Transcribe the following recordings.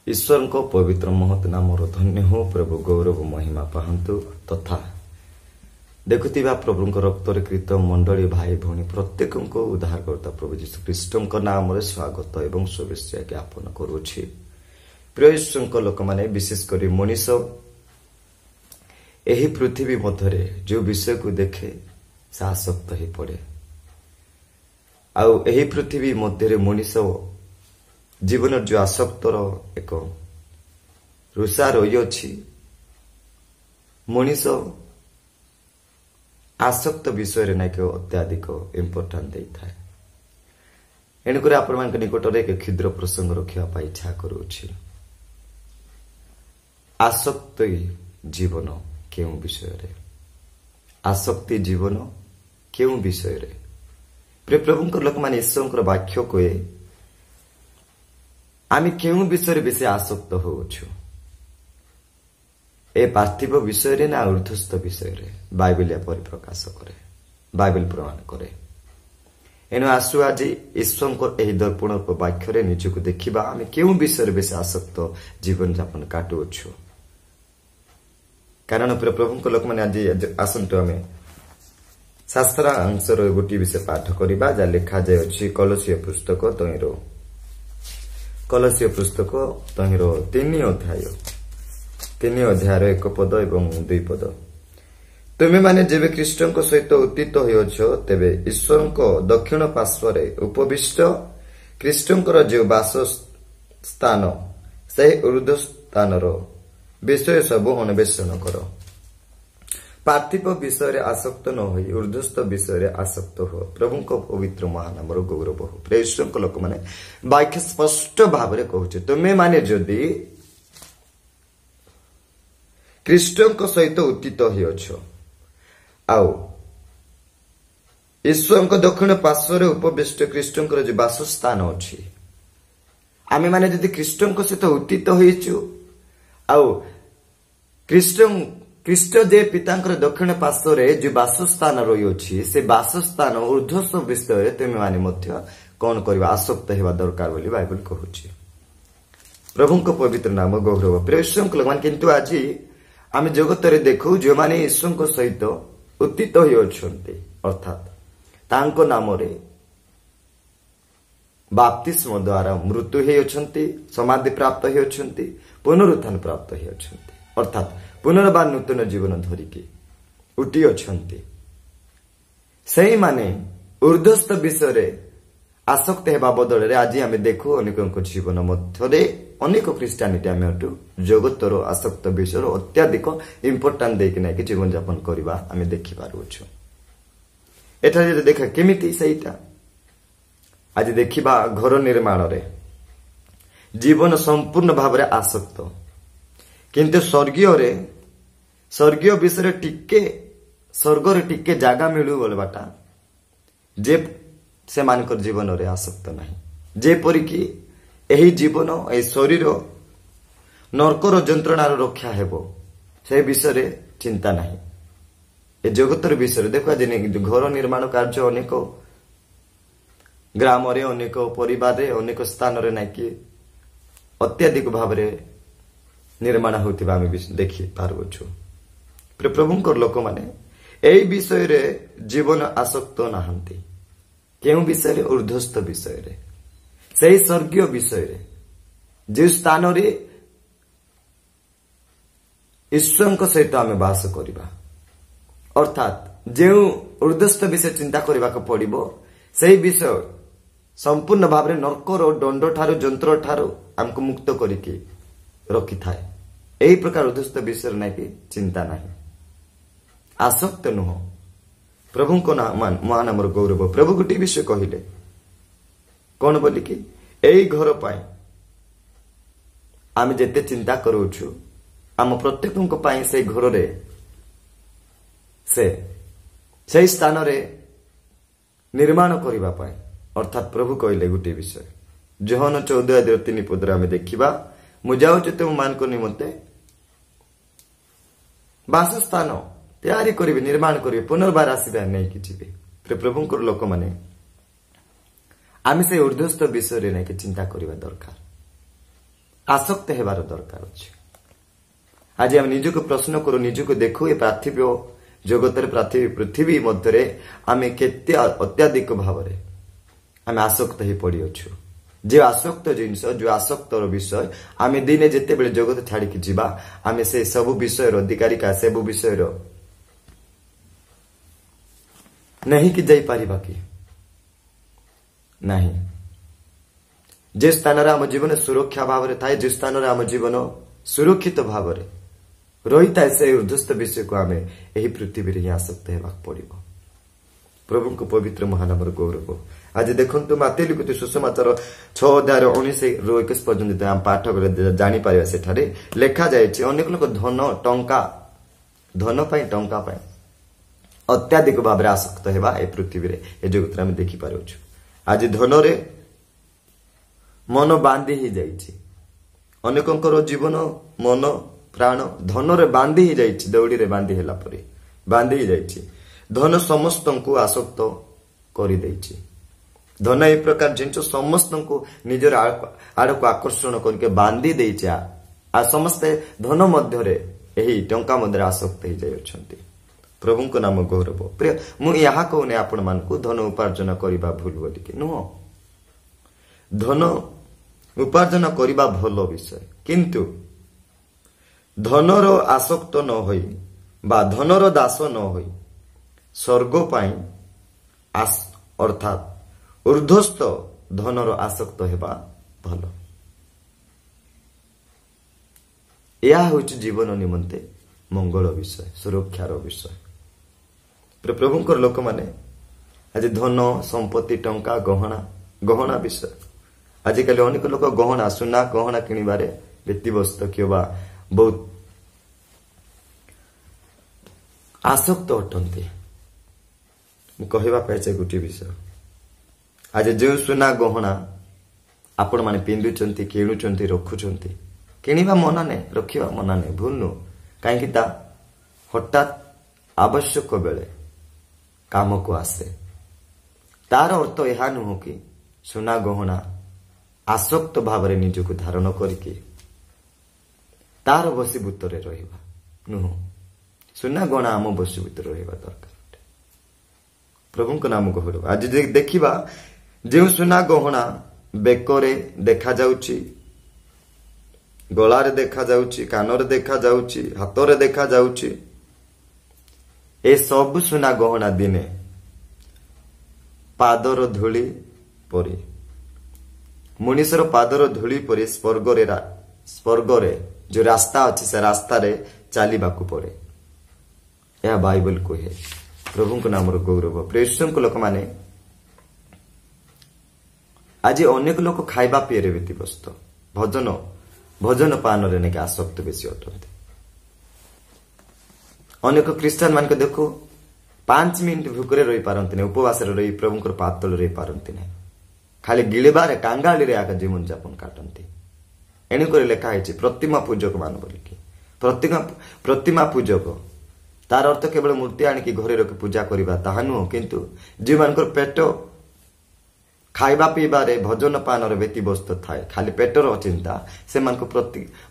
ईश्वर को पवित्र महत नाम धन्य हो प्रभु गौरव महिमा पाहतु तथा देखुवा प्रभु रक्तरे कृत मंडली भाई भौणी प्रत्येक को उद्धारकर्ता प्रभु जीशु ख्रीष्ट नाम स्वागत एवं शुभेच्छा ज्ञापन करुछि। प्रिय ईश्वर लोक मैंने विशेषकर मनीष यही पृथ्वी मध्य जो विषय को देखे से आसक्त हो पड़े आउ यही पृथ्वी मध्य मनीष जीवन जो आसक्तर एक रुषा रही अच्छी मनीष आसक्त विषय ना कि अत्याधिक इम्पोर्टाट दे था। एणुक आपण निकटरे एक क्षुद्र प्रसंग रखा इच्छा करुछि। आसक्ति जीवन केउ विषय रे आसक्ति जीवन केउ विषय रे प्रिय प्रभु लोक मैंने ईश्वर वाक्य कहे आम केउ विषय बेसी आसक्त होछु ए पार्थिव विषय रे ना ऊर्ध्वस्थ विषय रे बाइबल परिप्रकाश करे बाइबल प्रमाण करे। एनु आसु आज ईश्वर एही दर्पण वाक्य रे निजको देखिबा आम केउ विषय बेसी आसक्त जीवन यापन काटुछु। कारण प्रिय प्रभु लोक मैंने आज आसंतु आम शास्त्र अंशर गोटे विषय पाठ करबा जा लिखा जाय अछि कलसीय पुस्तक तहिरो 3 अध्याय 1 पद एवं 2 पद। तुमे माने जेबे ख्रीष्टଙ୍କ सहित उत्थित होइछ तेबे ईश्वरଙ୍କ दक्षिण पार्श्वरे उपविष्ट ख्रीष्टଙ୍କର जे वासस्थान से ऊर्ध्व स्थानर विषय सब अन्वेषण कर। पार्थिव विषय आसक्त न होई ऊर्ध्वस्थ विषय आसक्त हो प्रभु को पवित्र महानाम गौरव हो। प्रेषक लोक माने वाक्य स्पष्ट भाव में कहूचे तुमे माने जदि ख्रीष्टଙ୍କ सहित उत्थित होइछ आउ ईश्वरଙ୍କ दक्षिण पार्श्वर उपविष्ट ख्रीष्टଙ୍କର जे वासस्थान अछि आमे माने जदि ख्रीष्टଙ୍କ सहित उत्थित होइछु आउ ख्रीष्ट जे पितांकर दक्षिण पार्श्वर जो वासस्थान रही अछि से वासस्थान ऊर्ध्वस्थ विषय तुमे माने मध्य कौन करबा आसक्त हेबा दरकार बोली बाइबल कहूछि। प्रभु को पवित्र नाम गौरव। प्रेषक लोगन किंतु आज आम जगत रे देखु जो माने ईश्वर सहित उत्थित होई अछंती अर्थात तांको नाम रे बाप्तिस्म द्वारा मृत्यु हे अछंती समाधि प्राप्त हे अछंती पुनरुत्थान प्राप्त हे अछंती अर्थात पुनर्बार नूतन जीवन धरिकी उठी अछंती सही माने ऊर्ध्वस्थ विषय आसक्त हेबा बदल आज आम देखु अनेक जीवन मध्य अनेक ख्रीष्टानिटी आम जगतर आसक्त विषय अत्याधिक इम्पोर्टाट देकी ना कि जीवन यापन करवा आम देखिपारुछु। एठारे देखा केमिति सहीटा आज देखिबा घर निर्माण रे जीवन संपूर्ण भाव रे आसक्त किंतु स्वर्गीय विषय टिके स्वर्ग रे टिके जागा मिलु बोलबाटा जे से मानकर जीवन रे आसक्त नाही जेपरि कि एही जीवन ए शरीर नरकर जंत्रणार रक्षा हेबो से विषय चिंता नाही। ए जगतर विषय देखा दिन घर निर्माण कार्य अनेक ग्राम रे अनेक परिवार रे अनेक स्थान रे नाही कि अत्याधिक भाव रे निर्माण होतिबा आमे देखि पारुछु। प्रभुंकर लोक माने एही विषय रे जीवन आसक्त नाहंती केउ विषय रे ऊर्ध्वस्थ विषय रे सही स्वर्गीय विषय रे जे स्थान रे ईश्वर सहित आम वास करिबा अर्थात जे ऊर्ध्वस्थ विषय चिंता करबा को पड़िबो सही विषय संपूर्ण भाव रे नरकर दंड ठारू जंत्र ठारू हमको मुक्त करिके रखि थाए। एही प्रकार ऊर्ध्वस्थ विषय नै कि चिंता नाही आसक्त नुह। प्रभु को महानाम गौरव। प्रभु गोटे विषय कहले कौन बोली कि एई घर पाई आम जेते चिंता करूछु आम प्रत्येक पाई से घर रे से स्थान रे निर्माण करबा पाई अर्थात प्रभु कहले गोटे विषय जोहन 14:3 पद आम देखिबा मु जाउछु तुम मान को निमंते वासस्थान तैयारी करिवे निर्माण करिवे पुनर्बार आसीबा नै कि जिबे। प्रभुंकर लोक माने आम से ऊर्ध्वस्थ विषय रे नै कि चिंता करबा दरकार आसक्त हेबार दरकार अछि। आज आम निजको प्रश्न करू, निजको देखू, ए पार्थिव जगतर पृथ्वी मध्य आम केते अत्याधिक भाव आम आसक्त हो पड़ी अच्छु। जो आसक्त जिनस, जो आसक्तर विषय आम दिने जिते बड़े जगत छाड़ी जीवा, आम से सब विषय अधिकारी का सब विषय नहीं कि जाई पारिबा कि नहीं। जे स्थान आम जीवन सुरक्षा भाव थाए, जो स्थान आम जीवन सुरक्षित भाव रही था, से ऊर्ध्वस्त विषय को आम यही पृथ्वी ही आसक्त होगा पड़ो। प्रभु को पवित्र महानामर गौरव। आज देखु माते लिखुत सुसमाचार 6 अध्याय 19 पर्यंत आम पाठ जापर सेठारे लेखा जाए अनेक लोक धन टंका धन पाई टंका पाई अत्याधिक भाव आसक्त होगा ए पृथ्वी ए जगत आम देखिपार। आज धन रे मन बांधी ही जाइए, अनेकंकर जीवन मन प्राण धन रे बांधी ही जाइए, दौड़ी रे बांधी हैला परे बांधी ही जाइए। धन समस्त को आसक्त कर देइछि। धन ए प्रकार जिनस समस्त को निजर आड़ को आकर्षण करके बांधी देइछि। आ समस्ते धन मध्य एही टंका मध्य आसक्त हो जाइछन्ति। प्रभु को नाम गौरव। प्रिय मु यहाँ कहूनी आपण मानकु धन उपार्जन करिबा भूल बोली कि नुह। धन उपार्जन करिबा भलो विषय, किंतु धनर आसक्त न होई बा धनर दास न होई स्वर्ग पाई अर्थात ऊर्ध्वस्त धनर आसक्त हेबा भलो। यह होछि जीवन निमंते मंगल विषय, सुरक्षार विषय। प्रभुंकर लोक माने आज धन संपत्ति टंका गहना विषय। आजिकल अनेक लोक गहना सुना गहना किणवारे व्यतिव्यस्त किंवा बहुत आसक्त अटंती। कहवा पाए गोटे विषय, आज जो सुना गहना आपण माने पिंधुचंती किणुचंती रखुचंती, किणवा मना नहीं, रखिबा मना नहीं, भूल नु। कहीं हठात आवश्यक बेले काम को आसे। तार अर्थ यह नुह कि सुना गहना आसक्त भाव निजक धारण करके तार बसीभूत रहिबा नुह। सुना गहना आम बसीभूत रहिबा दरकार। प्रभु को नाम गौरव। आज देखिबा जो सुना गहना बेकरे देखा जाउची, गलारे देखा जाउची, कानरे देखा जाउची, हाथरे देखा जाउची, ए सब सुना गहना दिने पादर धूली परी, मनीषर पादर धूली परी स्वर्गरे जो रास्ता अच्छी से रास्ता रे चलवाक पड़े। यह बाइबल को है। प्रभु को नाम गौरव। प्रेषण को लोक माने आज अनेक लोक खाइबा पीए व्यतिव्यस्त, भजन पान रे आसक्त बेसी अटंती। अनेक क्रिश्चियन मान देखो 5 मिनिट भूकरे रही पारती, उपवास रही प्रभु पाद तले रही पारती ना, खाली गिड़बारे कांगाली आगे जीवन जापन काटती। एणुक लेखा है प्रतिमा पूजक मान बोलिकी। प्रतिमा पूजक तार अर्थ केवल मूर्ति आणिकी घरे रखी पूजा करवा ताहा नुह, किंतु जो मान पेट खाइबा पीबारे भजन पान व्यतिव्यस्त थाए, खाली पेटर चिंता, से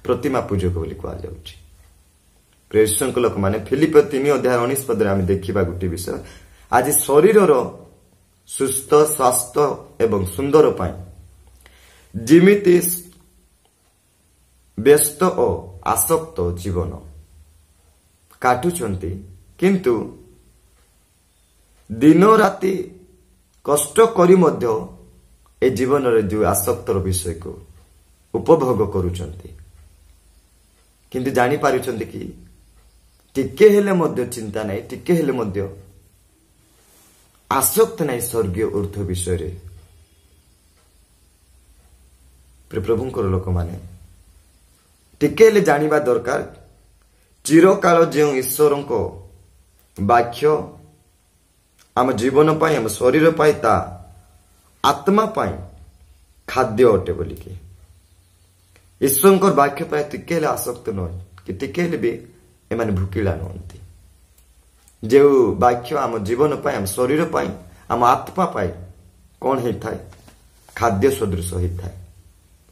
प्रतिमा पूजक बोली कहुच्छी। प्रेषण लोक माने फिलिप 3 अध्याय 19 पदरे आम देखा गोटे विषय। आज शरीर सुस्थ स्वास्थ्य एवं सुंदर पाई जिमिति व्यस्त और आसक्त जीवन काटुचंती, किंतु दिन राति कष्ट करी मध्य ए जीवन रे जो आसक्तर विषय को उपभोग करुचंती, किंतु जानी पारुचंती कि टिके हेले मध्य चिंता नहीं, टिके हेले मध्य आसक्त नहीं स्वर्गीय ऊर्ध्व विषय रे। प्रभुंकर लोक माने टिके हेले जानिबा दरकार चिरकाल जो ईश्वर को वाक्य आम जीवन पाई, आम शरीर पाई, ता आत्मा पाई खाद्य अटे बोलिकी। ईश्वर वाक्य पाई टिके हेले आसक्त न कि टिके हेले भी एमाने भूकिला नुहंती। जो वाक्य आम जीवन पाई, आम शरीर पाई, आम आत्मा पाई कौन होता है? खाद्य सदृश होता है।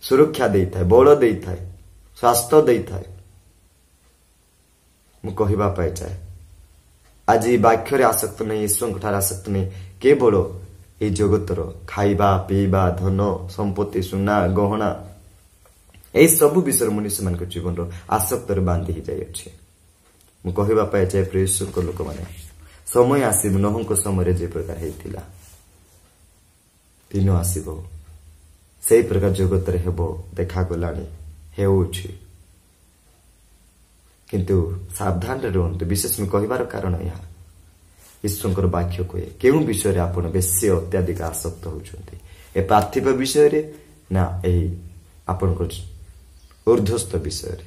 ସୁରକ୍ଷା ଦେଇଥାଏ, ବଳ ଦେଇଥାଏ, ସ୍ୱାସ୍ଥ୍ୟ ଦେଇଥାଏ। ମୁଁ କହିବା ପାଇଁ ଚାହେଁ ଆଜି ବାକ୍ୟରେ ଆସକ୍ତ ନାହିଁ, ଈଶ୍ୱରଙ୍କ ଠାରେ ଆସକ୍ତ ନାହିଁ, କେବଳ ଏହି ଜଗତର ଖାଇବା ପିଇବା ଧନ ସମ୍ପତ୍ତି ସୁନା ଗହଣା ଏହି ସବୁ ବିଷୟରେ ମନୁଷ୍ୟମାନଙ୍କ ଜୀବନର ଆସକ୍ତରେ ବାନ୍ଧି ହେଇଯାଇଅଛି। ମୁଁ କହିବା ପାଇଁ ଚାହେଁ ପ୍ରିୟ ଈଶ୍ୱରଙ୍କ ଲୋକମାନେ, ସମୟ ଆସିବ ନୋହଙ୍କ ସମୟରେ ଯେ ପ୍ରକାର ହେଇଥିଲା, ଦିନ ଆସିବ ସେହି ପ୍ରକାର ଜଗତରେ ହେବ, ଦେଖାଗଲାଣି, ହେଉଛି। କିନ୍ତୁ ସାବଧାନରେ ରୁହନ୍ତୁ। ବିଶେଷ ମୁଁ କହିବାର କାରଣ ଏହା, ଈଶ୍ୱରଙ୍କର ବାକ୍ୟ କହେ କେଉଁ ବିଷୟରେ ଆପଣ ବେଶୀ ଅତ୍ୟାଧିକ ଆସକ୍ତ ହେଉଛନ୍ତି, ଏ ପାର୍ଥିବ ବିଷୟରେ ନା ଏହି ଆପଣଙ୍କର ଊର୍ଦ୍ଧ୍ୱସ୍ଥ ବିଷୟରେ?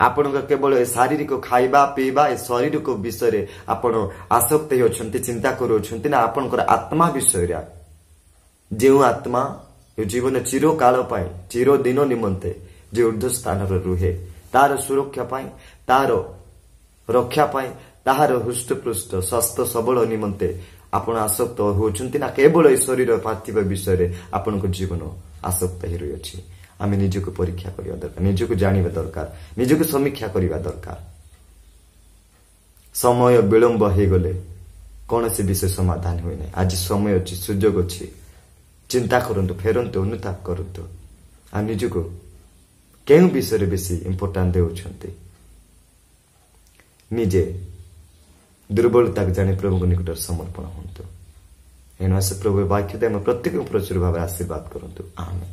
ଆପଣଙ୍କ କେବଳ ଏ ଶାରୀରିକ ଖାଇବା ପିଇବା ଏ ଶାରୀରିକ ବିଷୟରେ ଆପଣ ଆସକ୍ତ ହେଉଛନ୍ତି, ଚିନ୍ତା କରୁଅଛନ୍ତି, ନା ଆପଣଙ୍କର ଆତ୍ମା ବିଷୟରେ? ଯେଉଁ ଆତ୍ମା ଜୀବନ ଚିରକାଳ ପାଇଁ ଚିରଦିନ ନିମନ୍ତେ ଯେ ଊର୍ଦ୍ଧ୍ୱ ସ୍ଥାନରେ ରୁହେ, ତାର ସୁରକ୍ଷା ପାଇଁ, ତାର ରକ୍ଷା ପାଇଁ, ତାହାର ହୃଷ୍ଟପୃଷ୍ଟ ସ୍ୱାସ୍ଥ୍ୟ ସବଳ ନିମନ୍ତେ ଆପଣ ଆସକ୍ତ ହେଉଛନ୍ତି, ନା କେବଳ ଏ ଶରୀର ପାର୍ଥିବ ବିଷୟରେ ଆପଣଙ୍କ ଜୀବନ ଆସକ୍ତ ହୋଇ ରହିଅଛି? ଆମେ ନିଜକୁ ପରୀକ୍ଷା କରିବା ଦରକାର, ନିଜକୁ ଜାଣିବା ଦରକାର, ନିଜକୁ ସମୀକ୍ଷା କରିବା ଦରକାର। ସମୟ ବିଳମ୍ବ ହେଇଗଲେ କୌଣସି ବିଷୟ ସମାଧାନ ହୁଏ ନାହିଁ। ଆଜି ସମୟ ଅଛି, ସୁଯୋଗ ଅଛି, ଚିନ୍ତା କରନ୍ତୁ, ଫେରନ୍ତୁ, ଅନୁତାପ କରନ୍ତୁ। ଆଉ ନିଜକୁ କେଉଁ ବିଷୟରେ ବେଶୀ ଇମ୍ପୋର୍ଟାଣ୍ଟ ଦେଉଛନ୍ତି? ନିଜେ ଦୁର୍ବଳତାକୁ ଜାଣି ପ୍ରଭୁଙ୍କ ନିକଟରେ ସମର୍ପଣ ହୁଅନ୍ତୁ। ଏଣୁ ଆସ ପ୍ରଭୁ ବାକ୍ୟ ଦେଇ ଆମେ ପ୍ରତ୍ୟେକ ପ୍ରଚୁର ଭାବରେ ଆଶୀର୍ବାଦ କରନ୍ତୁ। ଆମେନ୍।